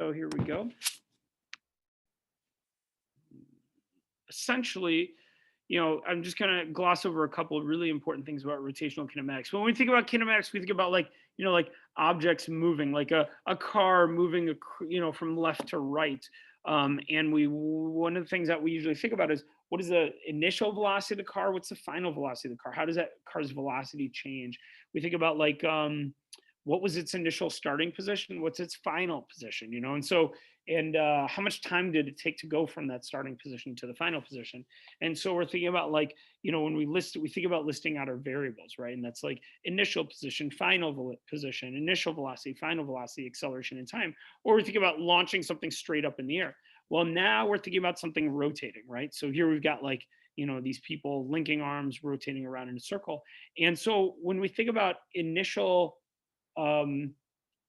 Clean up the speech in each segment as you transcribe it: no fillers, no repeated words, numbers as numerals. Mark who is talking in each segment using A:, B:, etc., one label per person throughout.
A: So here we go. Essentially, I'm just going to gloss over a couple of really important things about rotational kinematics. When we think about kinematics, we think about like objects moving, like a car moving, from left to right. And one of the things that we usually think about is, what is the initial velocity of the car? What's the final velocity of the car? How does that car's velocity change? We think about like, what was its initial starting position? What's its final position? And how much time did it take to go from that starting position to the final position? And so we're thinking about like, when we think about listing out our variables, right? And that's like initial position, final position, initial velocity, final velocity, acceleration, and time. Or we think about launching something straight up in the air. Well, now we're thinking about something rotating, right? So here we've got like, these people linking arms, rotating around in a circle. And so when we think about initial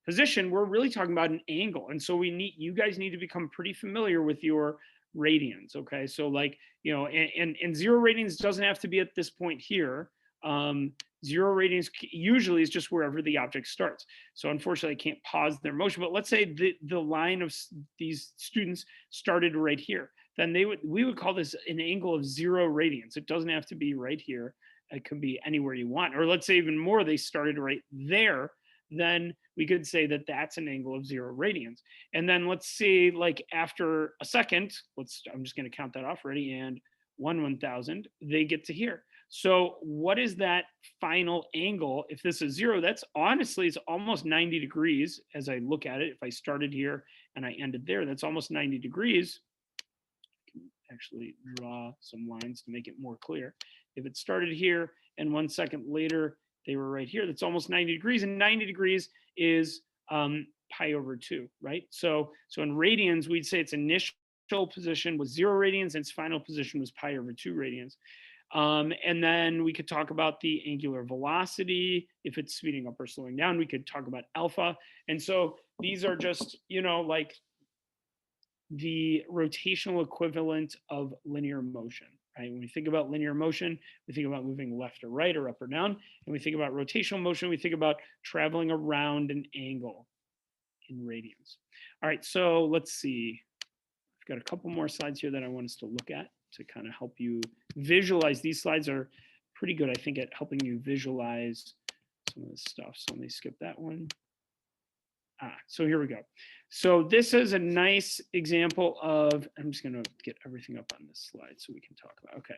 A: position, we're really talking about an angle. And so you guys need to become pretty familiar with your radians. Okay. So like, and zero radians doesn't have to be at this point here. Zero radians usually is just wherever the object starts. So unfortunately I can't pause their motion, but let's say the line of these students started right here. Then we would call this an angle of 0 radians. It doesn't have to be right here. It could be anywhere you want. Or let's say even more, they started right there. Then we could say that that's an angle of 0 radians. And then let's say like after a second, I'm just going to count that off. Ready? And 1/1000, they get to here. So what is that final angle? If this is 0, that's honestly, it's almost 90 degrees as I look at it. If I started here and I ended there, that's almost 90 degrees. I can actually draw some lines to make it more clear. If it started here and 1 second later, they were right here, that's almost 90 degrees, and 90 degrees is pi over 2, right? So in radians, we'd say its initial position was 0 radians and its final position was pi over 2 radians. And then we could talk about the angular velocity. If it's speeding up or slowing down, we could talk about alpha. And so these are just, like the rotational equivalent of linear motion. Right? When we think about linear motion, we think about moving left or right or up or down. And we think about rotational motion, we think about traveling around an angle in radians. All right, so let's see. I've got a couple more slides here that I want us to look at to kind of help you visualize. These slides are pretty good, I think, at helping you visualize some of this stuff. So let me skip that one. So here we go. So this is a nice example of, I'm just going to get everything up on this slide so we can talk about, okay.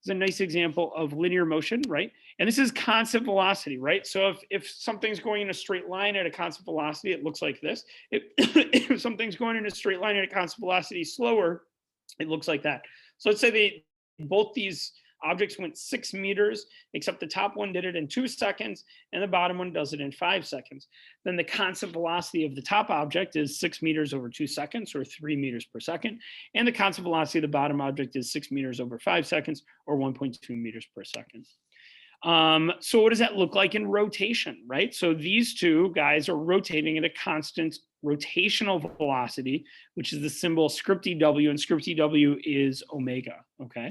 A: It's a nice example of linear motion, right? And this is constant velocity, right? So if something's going in a straight line at a constant velocity, it looks like this. If something's going in a straight line at a constant velocity slower, it looks like that. So let's say both these objects went 6 meters, except the top one did it in 2 seconds and the bottom one does it in 5 seconds. Then the constant velocity of the top object is 6 meters over 2 seconds, or 3 meters per second. And the constant velocity of the bottom object is 6 meters over 5 seconds, or 1.2 meters per second. So what does that look like in rotation, right? So these two guys are rotating at a constant rotational velocity, which is the symbol script EW, and script EW is omega, okay?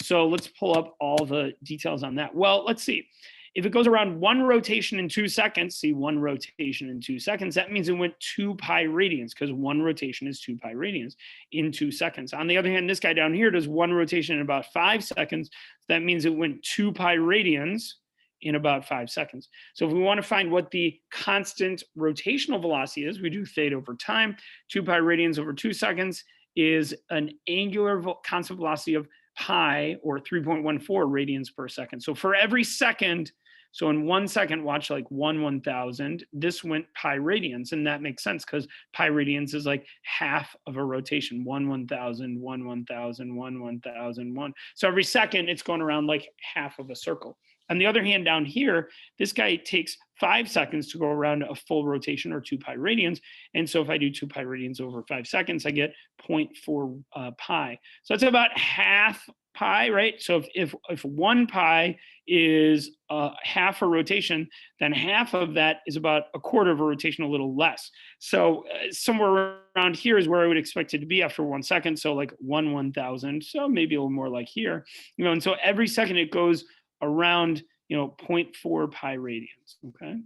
A: So let's pull up all the details on that. Well, let's see. If it goes around 1 rotation in 2 seconds, see 1 rotation in 2 seconds, that means it went 2 pi radians, because 1 rotation is 2 pi radians in 2 seconds. On the other hand, this guy down here does 1 rotation in about 5 seconds. That means it went 2 pi radians in about 5 seconds. So if we want to find what the constant rotational velocity is, we do theta over time. 2 pi radians over 2 seconds is an angular constant velocity of pi, or 3.14 radians per second. So for every second, so in 1 second, watch, like 1/1000, this went pi radians. And that makes sense because pi radians is like half of a rotation, 1/1000, 1/1000, 1/1000, 1. So every second it's going around like half of a circle. On the other hand, down here, this guy takes 5 seconds to go around a full rotation, or 2 pi radians. And so if I do 2 pi radians over 5 seconds, I get 0.4 pi. So that's about half pi, right? So if 1 pi is half a rotation, then half of that is about a quarter of a rotation, a little less. So somewhere around here is where I would expect it to be after 1 second. So like 1/1000, so maybe a little more like here. And so every second it goes around 0.4 pi radians, okay?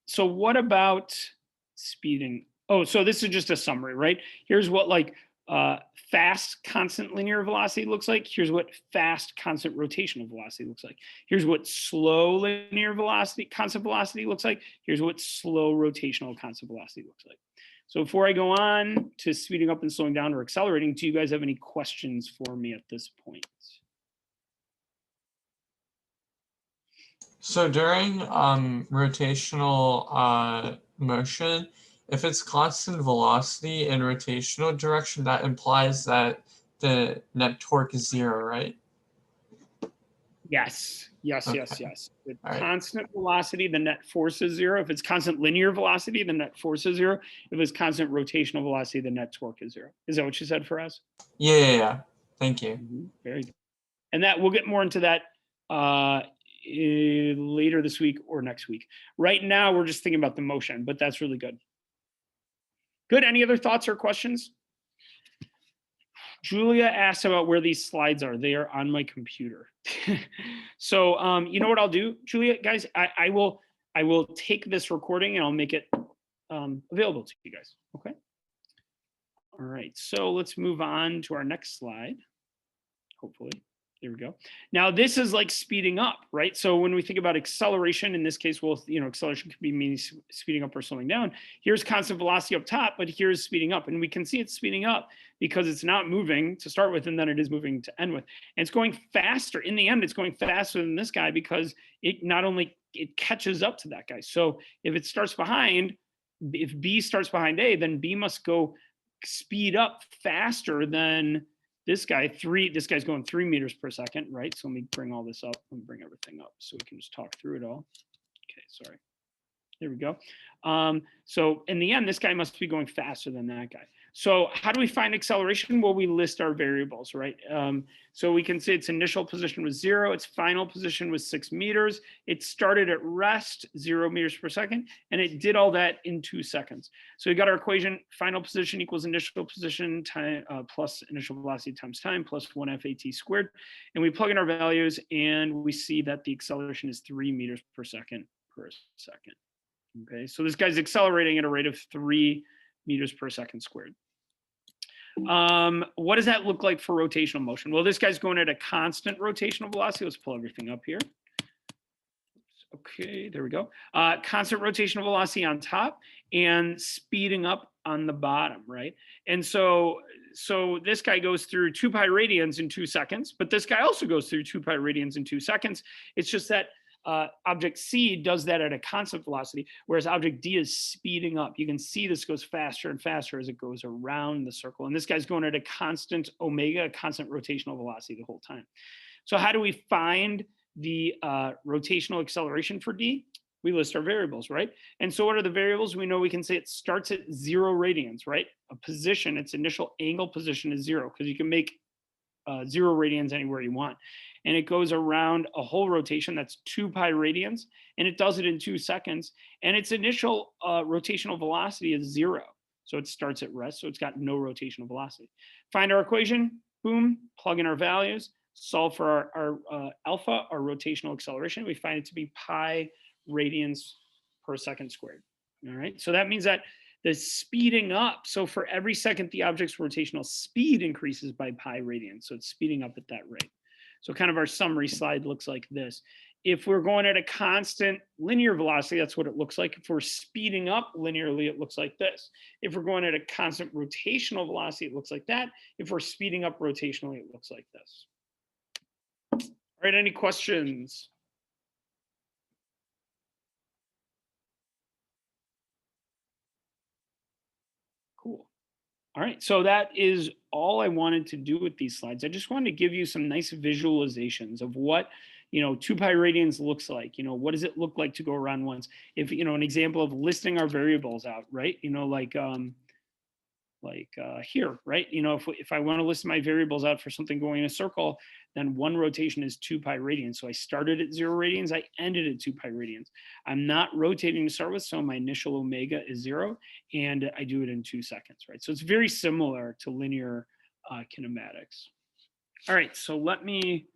A: So what about speeding. Oh, so this is just a summary, right? Here's what like fast constant linear velocity looks like. Here's what fast constant rotational velocity looks like. Here's what slow linear velocity, constant velocity looks like. Here's what slow rotational constant velocity looks like. So before I go on to speeding up and slowing down or accelerating, do you guys have any questions for me at this point?
B: So during rotational motion, if it's constant velocity in rotational direction, that implies that the net torque is 0, right?
A: Yes, yes,
B: Okay.
A: yes, yes. With
B: All right.
A: constant velocity, the net force is 0. If it's constant linear velocity, the net force is 0. If it's constant rotational velocity, the net torque is 0. Is that what you said for us?
B: Yeah. Thank you.
A: Very good. And that we'll get more into that later this week or next week. Right now, we're just thinking about the motion, but that's really good. Good. Any other thoughts or questions? Julia asked about where these slides are. They are on my computer. So you know what I'll do, Julia, guys? I will take this recording and I'll make it available to you guys. Okay. All right. So let's move on to our next slide. Hopefully. There we go. Now this is like speeding up, right? So when we think about acceleration, in this case, well, acceleration could be meaning speeding up or slowing down. Here's constant velocity up top, but here's speeding up. And we can see it's speeding up because it's not moving to start with, and then it is moving to end with. And it's going faster. In the end, it's going faster than this guy because it not only, it catches up to that guy. So if it starts behind, if B starts behind A, then B must go speed up faster than this guy. This guy's going 3 meters per second, right? So let me bring all this up. Let me bring everything up so we can just talk through it all. Okay, sorry. There we go. So in the end, this guy must be going faster than that guy. So how do we find acceleration? Well, we list our variables, right? So we can say its initial position was 0. Its final position was 6 meters. It started at rest, 0 meters per second, and it did all that in 2 seconds. So we got our equation, final position equals initial position time plus initial velocity times time plus 1 FAT squared. And we plug in our values and we see that the acceleration is 3 meters per second per second. Okay, so this guy's accelerating at a rate of 3 meters per second squared. What does that look like for rotational motion? Well, this guy's going at a constant rotational velocity. Let's pull everything up here. Okay, there we go. Constant rotational velocity on top and speeding up on the bottom, right? And so this guy goes through 2 pi radians in 2 seconds, but this guy also goes through 2 pi radians in 2 seconds. It's just that object C does that at a constant velocity, whereas object D is speeding up. You can see this goes faster and faster as it goes around the circle. And this guy's going at a constant omega, a constant rotational velocity the whole time. So how do we find the rotational acceleration for D? We list our variables, right? And so what are the variables? We know we can say it starts at 0 radians, right? A position, its initial angle position is 0, because you can make 0 radians anywhere you want. And it goes around a whole rotation, that's 2 pi radians, and it does it in 2 seconds. And its initial rotational velocity is 0. So it starts at rest, so it's got no rotational velocity. Find our equation, boom, plug in our values, solve for our alpha, our rotational acceleration. We find it to be pi radians per second squared. All right, so that means that the speeding up, so for every second the object's rotational speed increases by pi radians, so it's speeding up at that rate. So kind of our summary slide looks like this. If we're going at a constant linear velocity, that's what it looks like. If we're speeding up linearly, it looks like this. If we're going at a constant rotational velocity, it looks like that. If we're speeding up rotationally, it looks like this. All right, any questions? Cool. All right, so that is all I wanted to do with these slides. I just wanted to give you some nice visualizations of what 2 pi radians looks like. What does it look like to go around once? If an example of listing our variables out, right? Here, right? If I want to list my variables out for something going in a circle, then one rotation is 2 pi radians. So I started at 0 radians, I ended at 2 pi radians. I'm not rotating to start with, so my initial omega is 0, and I do it in 2 seconds, right? So it's very similar to linear kinematics. All right, so let me